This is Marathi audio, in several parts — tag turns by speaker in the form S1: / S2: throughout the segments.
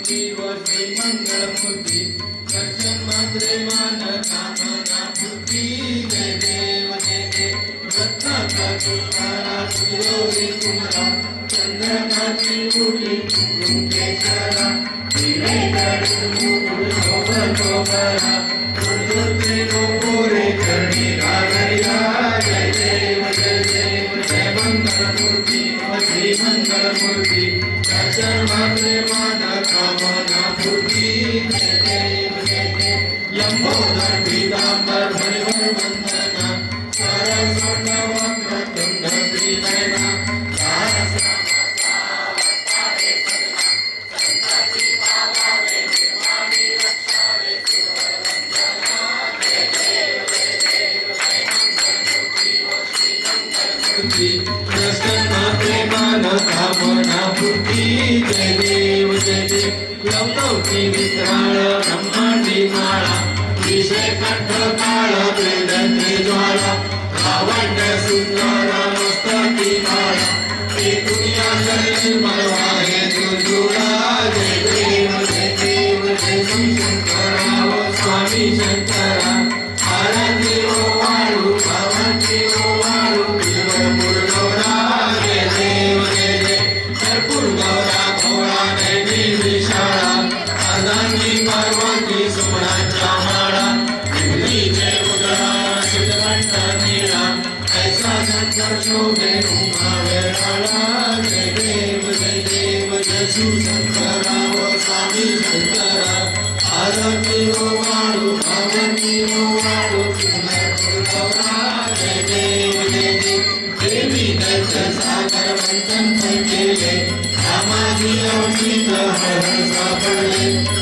S1: मूर्ती व श्री मंगल मूर्ती दर्शन मात्रे मान कामना पूर्ती जय देव जय देव रत्नाचा तुकारा तिरोरी कुमरा चंद्रकाची मुठी कुंकेश्वरा हिरे गरुड मुकुट शोभा दुर्गे गोरे करणी घागरिया जय देव जय देव जय मंगल मूर्ती श्री मंगल मूर्ती दर्शन मात्रे मान कामना पूर्ती जय देव जय देव यमोदर पीतांबर हरिवर वंदना सरस्वत वक्रतुंड त्रिनयना दर्शन मात्रे मान कामना पूर्ती जय देव जय देव लवलौकी विक्राळ ब्रह्मांडी माळा विषय कंठ काळ वेदंती ज्वाला भावंड सुंदर मस्तकी माळा दुनिया निर्मळ आहे तुझुळा जय देव जय देव जय शंकरा व स्वामी शंकरा आरती ओ वाळू भावंती ओ वाळू पार्वती सुमनाच्या माळा मुलीचे उदरा सिद्धकंठ नीळा ऐसा शंकर शोभे उमावेळाला जय देव जय शिवशंकरा व स्वामी शंकरा आरती ओ वाळू भावती ओ वाळू जय देव जय देव देवी दैत्य सागर मंथन केले रामाजी अवचित हरण सापडले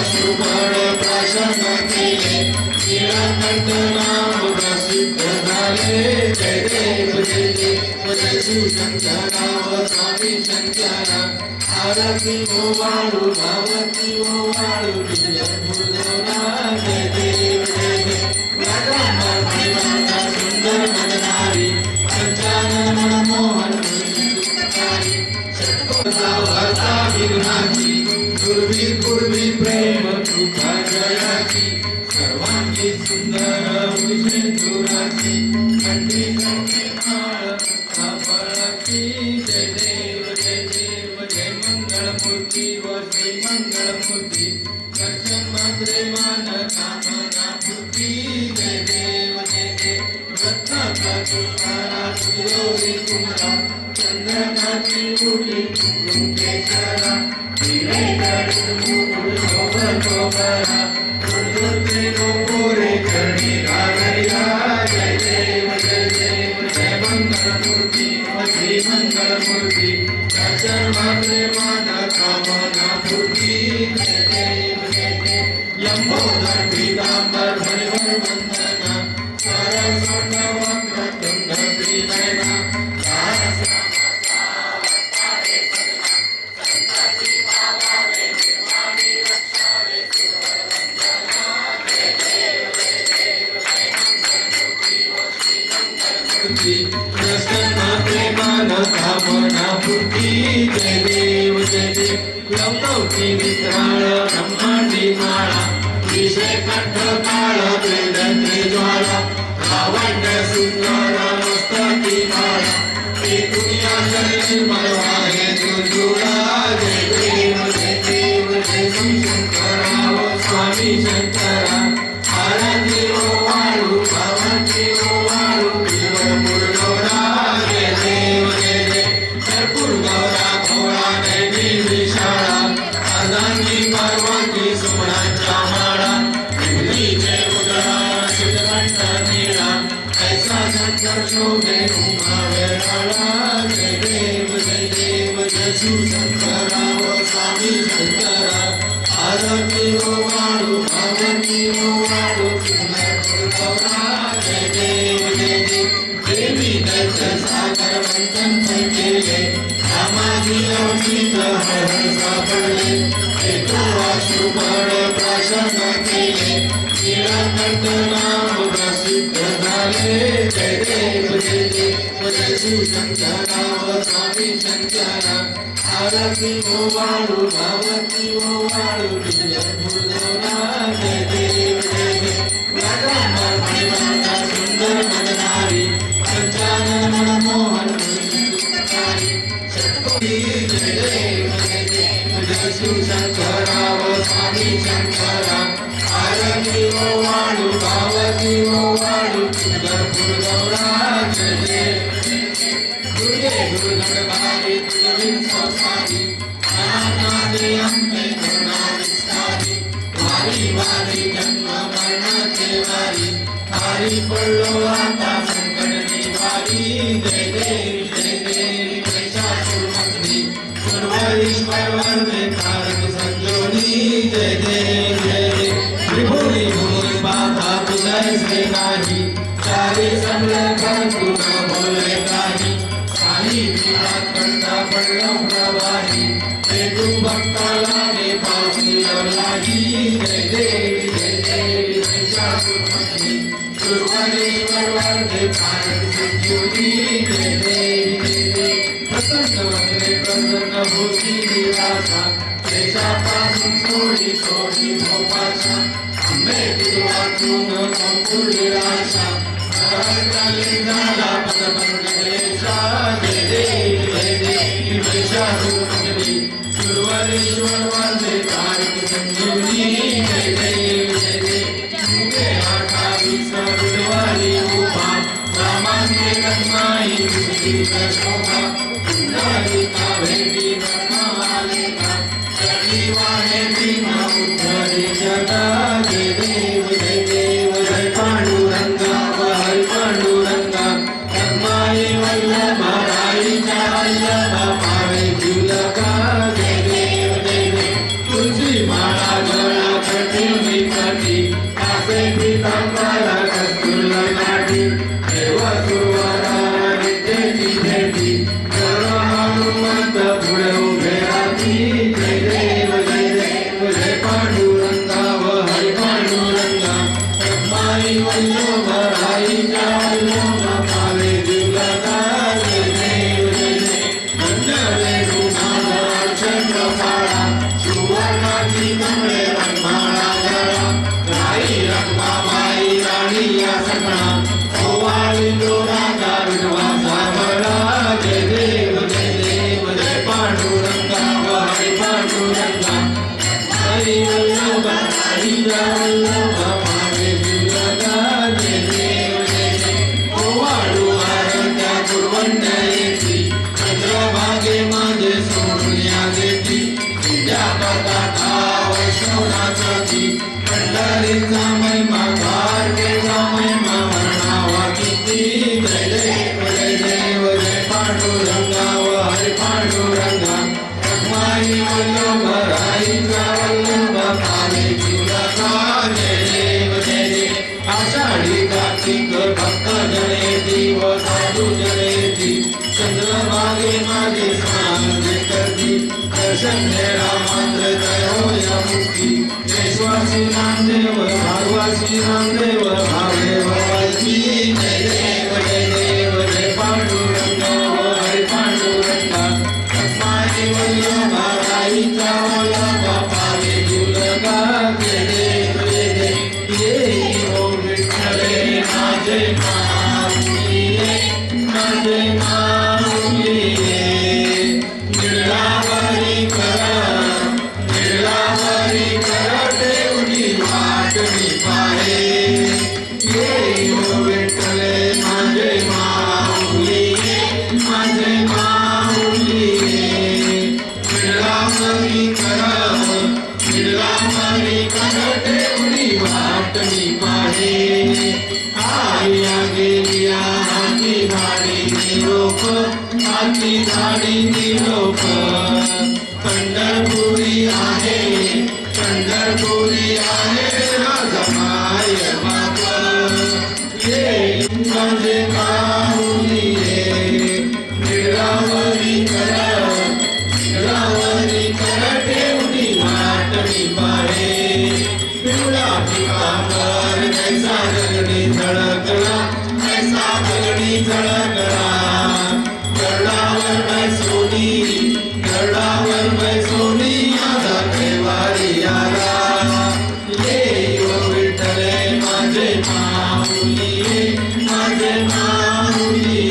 S1: शुभण प्राशन केले नीलकंठ नाम प्रसिद्ध झाले जय देव जय देव जय शिवशंकरा व स्वामी शंकरा आरती ओ वाळू भावती ओ वाळू जय देव जय देव सुंदर मननारी पंचानन मनमोहन षटकोचा विघ्नाची पूर्वी प्रेम कृपा जयाची सर्वांची सुंदर विष्णुराची कंठी कंठी माळ फळाची जय देव जय मंगल मूर्ती व श्री मंगल मूर्ती दर्शन मात्रे मान कामना पूर्ती जय देव जय देव रत्नाचा तुकारा तिरोरी कुमरा चंद्रकाची मुठी कुंकेश्वरा हिरे गरुड मुकुट शोभा दुर्गे गोरे करणी घागरिया जय देव जय देव जय मंगल मूर्ती श्री मंगल मूर्ती दर्शन मात्रे मान कामना पूर्ती जय देव जय देव यमोदर पीतांबर हरिवर वंदना सरस्वत वक्रतुंड त्रिनयना दर्शन मात्रे मान कामना पूर्ती जय देव जय देव लवलौकी विक्राळ ब्रह्मांडी माळा विषय कंठ काळ वेदंती ज्वाला भावंड सुंदर मस्तकी माळा दुनिया निर्मळ आहे तुझुळा जय देव जय शंकरा व स्वामी शंकरा आरती ओ वाळू भावती ओ वाळू पार्वती सुमनाच्या माळा मुलीचे उदरा सिद्धकंठ नीळा ऐसा शंकर शोभे उमावेळाला जय देव जय शिवशंकरा व स्वामी शंकरा आरती ओ वाळू भावती ओ वाळू जय देव जय देव देवी दैत्य सागर मंथन केले रामाजी अवचित हरण सापडले शुभण प्राशन केले नीलकंठ नाम प्रसिद्ध झाले जय देव जय देव जय शिवशंकरा व स्वामी शंकरा आरती ओवाळू भगवती ओवाळू पंढरपूर गौरा जय देव जय देव रागांबर मणिवंता सुंदर मदनारी पंचानन मनमोहन सुंदरी षट्कोटी जय देव जय देव जय शिव शंकराव स्वामी शंकरा आरती ओवाळू भगवती ओवाळू पंढरपूर गौरा जय देव दुर्गे दुर्गणवारी दुर्विन संसारी अनाथादे अंबे करुणा विस्तारी वारी वारी जन्म मरणाचे वारी हरी पडलो आता संकट निवारी जय देव महिषासुरमर्दिनी सर्वेश्वर वरदे तारक संजोनी जय देव त्रिभुवनी भूमि माता तुझे से नाही चारी समले भरतु न बोले काही काही विराट कंटा पडलो प्रवाही हे तू भक्ताला ने पावसी लाही जय देवी महिषासुरमर्दिनी सर्वेश्वर वरदे तारक संजोनी जय देवी प्रसन्न वदने प्रसन्न होती निराशा देशापासून सोडी सोडी भोपाशा अंबे तुझ वाचून संपूर्ण निराशा नरकाली झाला पदपंकलेशा जय देवी महिषासुरमर्दिनी सर्वेश्वर वरदे तारक संजोनी जय देवी मुखे 28 बुधवारी उभा रामांचे कदमाई तुझी शोभा पुंडलिका भेटी ब्रह्मालिका शनिवारे भीमा उद्धरे जगा जय देव जय पांडुरंगा हरी पांडुरंगा कदमाई वल्लभा राईच्या वल्लभा पावे झुलका जय देव तुझी माळा गळा कटी विकटी कासे पितांबरा कस्तुर लाटी देव सुरवरा विद्येची भेटी हनुमंत पुढे उभे राहती जय देव जय पांडुरंगा हरी पांडुरंगा कदमाई वल्लभ राईच्या वल्लभ पावे झुलका जय देव मंडळे रुणाला चंद्रपाळा सुवर्णाची कमळे रंगमाळा गळा राई रंगमाबाई राणी या सगळा ओवाळी राजा विधवा सावळा जय देव जय पांडुरंगा हरी पांडुरंगा हरी वल्लभ राईच्या वल्लभ पावे झुलका जय देव ओवाळू आरत्या गुरवंड्या येती चंद्रभागे माझे सोडून या देती विद्या पताका वैष्णवनाचा ती पंढरीचा महिमा द्वारकेचा महिमा वर्णावा किती जय देव जय पांडुरंगा हरी पांडुरंगा कदमाई वल्लभ राईचा वल्लभ पावे झुलका जय देव आषाढी कार्तिक भक्त जनेती व साधू जनेती चंद्रभागे माझे स्नान करती दर्शन घेरा मात्र जय हो या मुक्ती विश्वासी नामदेव भागवासी नामदेव भावदेव वैती जय देव जय पांडुरंगा हरी पांडुरंगा कदमाई वल्लभ राईचा वल्लभ पावे झुलका जय देव ये हो विठ्ठले माझे माऊली माझे माऊली निळावरी कर देवनी वाटणी पाहे ये हो विठ्ठले माझे माऊली माझे माऊली निळावरी कर देवनी वाटणी पाहे आया गेलिया हाती धाडी लोक हाती धाडी लोक पंढरपुरी आहे राजमाय बाप ये माझे माऊली निळावरी कर ठेवणी वाटणी पाहे पिवळा पिकांवर ऐसा गगनी झळकला गरडावर सोनी सोनी माझा केवारी आला ये ओ विठ्ठले माझे माऊली माझे माऊली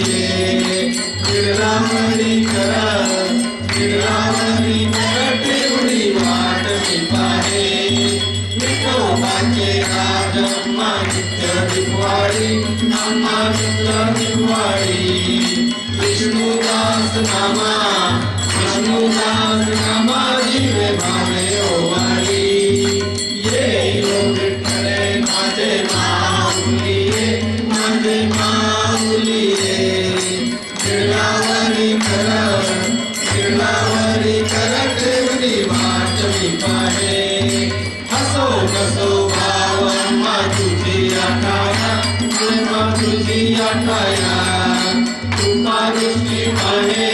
S1: गिरलावरी कर टेवडी वाट मी पाहे विठोबाचे राज अम्मा नित्य दिवाळी अम्मा नित्य दिवाळी विष्णुदास नामा जीवे भावे ओवाळी ये ओ विठ्ठले माझे माऊली गिरलावरी कर टेवडी वाट मी पाहे हसो कसो भाव अम्मा तुझी आठाया कृपा दृष्टी पाहे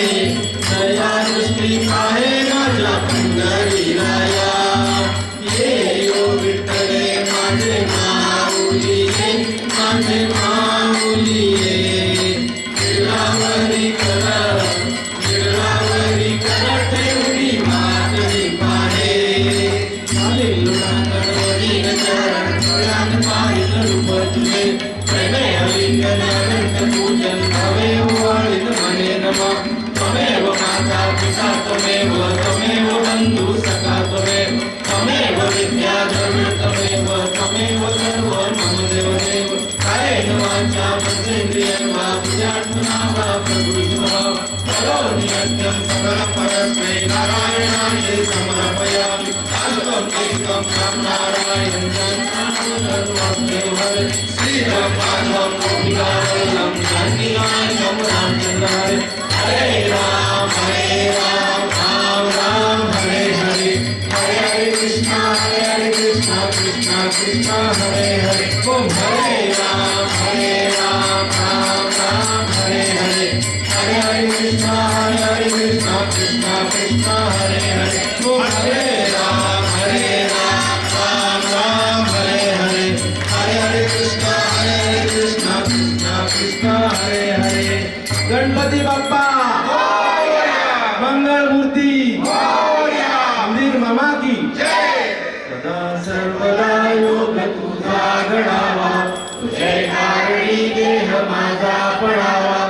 S1: दया दृष्टी पाहे माझ्या पंढरी राया ये ओ विठ्ठले माझे माऊली गिरलावरी कर टेवडी वाट मी पाहे तुझे प्रेमे अलिंगन पूजन भवे वाळीन मने नमः त्वमेव माता पिता त्वमेव बंधु सखा त्वमेव विद्याधर त्वमेव सर्व मम देवदेव कायेन वाचा मनसेन्द्रियेण वा बुद्ध्यात्मना वा प्रकृतिः करोमि यज्ञं सकलं परस्मै नारायणाय समर्पयामि अल्पं एकं तं नारायणं हरे श्रीराम माधवं गोपिकावल्लभं जानकीनाथं रामचन्द्राय हरे राम राम राम हरे हरे हरे हरे कृष्णा कृष्णा कृष्णा हरे हरे ओम हरे राम राम राम हरे हरे हरे हरे कृष्णा कृष्णा कृष्णा हरे हरे ओम हरे राम राम हरे हरे हरे हरे कृष्णा कृष्णा कृष्णा हरे हरे गणपती बाप्पा मंगल मूर्ती मंदिर मामा की सदा सर्वदा योग तुझा घडावा तुझे कारणी देह माझा पडावा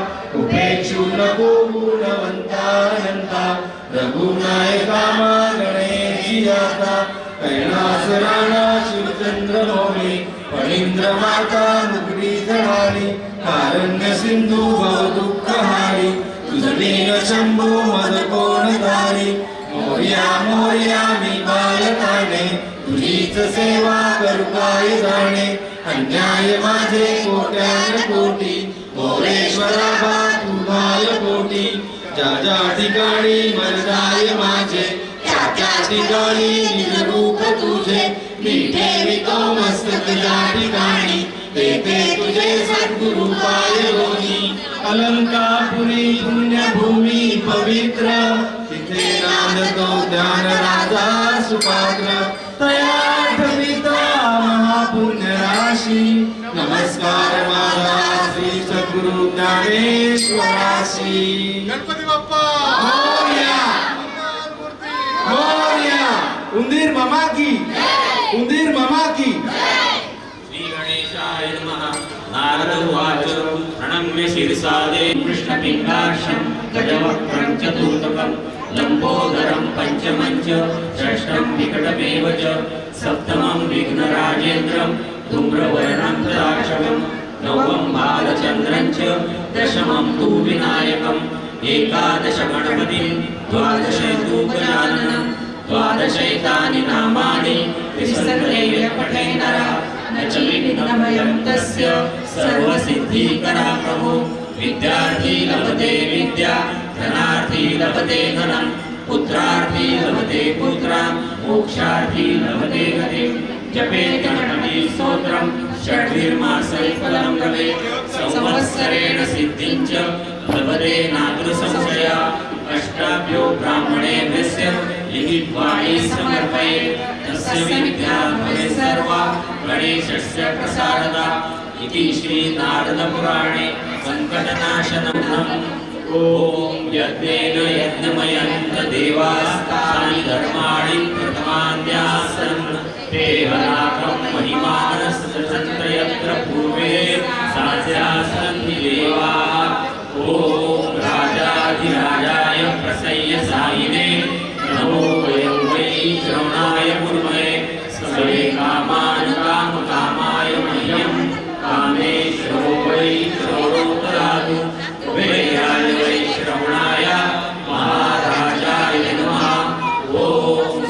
S1: उपेक्षू नको गुणवंता रघुनायका गणेशी आता कैलास राणा शिवचंद्र मौली फणींद्र माता मुक्ती जळाली कारण्य सिंधू भव दुःख हारी तुझ शंभू मद कोण धारी मोर्या मी बालकाने तुझीच सेवा करू काय जाणे अन्याय माझे कोट्यान कोटी मोरेश्वरा बा तू घाल कोटी ज्या ठिकाणी मरजाय माझे त्या ठिकाणी निज रूप तुझे मी ठेवितो मस्तक या ठिकाणी तेथे तुझे सद्गुरु पाय लोणी अलंकापुरी पुण्यभूमी पवित्र तिथे नांदतो ज्ञान राजा सुपात्र तया ठवितो महापुण्य राशी नमस्कार माझा श्री सद्गुरु ज्ञानेश्वराशी
S2: गणपती बाप्पा
S1: मोरया मोरया उंदीर मामा की
S3: श्री गणेशाय नमः नारद उवाच प्रणम्य शिरसा देवं कृष्णपिङ्गाक्षं गजवक्त्रं चतुर्थकं लम्बोदरं पञ्चमं च षष्ठं विकटमेव च सप्तमं विघ्नराजेन्द्रं धूम्रवर्णं तदाक्षरं नवमं बालचन्द्रं च दशमं तु विनायकम् एकादश गणपतिं द्वादश तु गजाननं द्वादशैतानि नामानि विसर्गेय पठे नरः न च विघ्नभयं तस्य सर्वसिद्धिकरा प्रभो विद्यार्थी लभते विद्या धनार्थी लभते धनं पुत्रार्थी लभते पुत्रां मोक्षार्थी लभते गतिं जपेत गणपति स्तोत्रं षड्भिर्मासै फलं लभेत् संवत्सरेण सिद्धिं च लभते नात्र संशया अष्टाभ्यो ब्राह्मणेभ्यस्य लिखित्वाणि समर्पयेत् तस्य विद्या भवेत् सर्वा गणेशस्य प्रसादता इति श्री नारदपुराणे संकटनाशनम् ॐ यज्ञेन यज्ञमयन्त देवास्तान् राज्यासन्ति देवाः ॐ राजाधिराजाय प्रसय्य सायिने नमो वयं वै श्रवणाय कुर्महे सर्वे कामान् कामकामाय मह्यं कामेश्वरो वै श्रवणो ददातु कुबेराय वै श्रवणाय महाराजाय नमः ॐ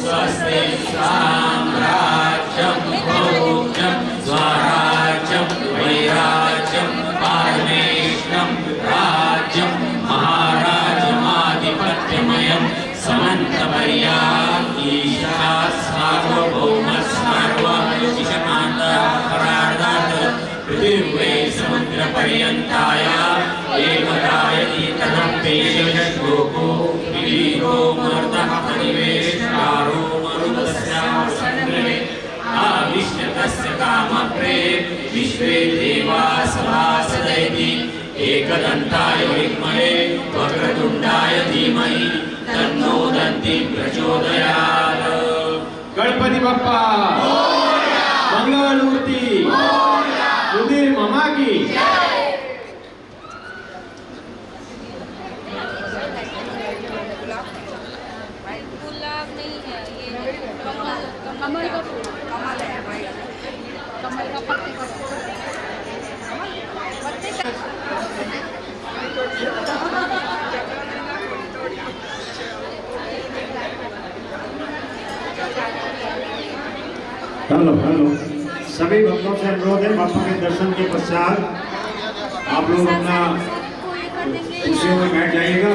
S3: स्वस्ति साम्राज्यं भोज्यं स्वराज्यं वैराज्यं पारमेष्टं राज्यं महाराजमाधिपत्यमयं समन्तपर्याम् ईशा सार्वभौमस्सर्वविषमान्तरार्धात् पृथिव्यै समुद्रपर्यन्ताय एकदायतीतरपेशश्लोको विलीनो मर्दः परिवेष्टारो मरुतस्यावसङ्ग्रहे आविश्यतस्य कामप्रे विश्वे देवा सभासदैति एकदन्ताय विद्महे वक्रतुण्डाय धीमहि तन्नो दन्ति प्रचोदयात्।
S1: गणपती बाप्पा मंगलमूर्ती सुधीर मामा की
S2: गुलाब नहीं है ये कमल का फूल कमल है भाई कमल का पत्ते
S4: हेलो हेलो सभी भक्तों से अनुरोध है बापा के दर्शन के पश्चात आप लोग अपना खुशियों में बैठ जाइएगा।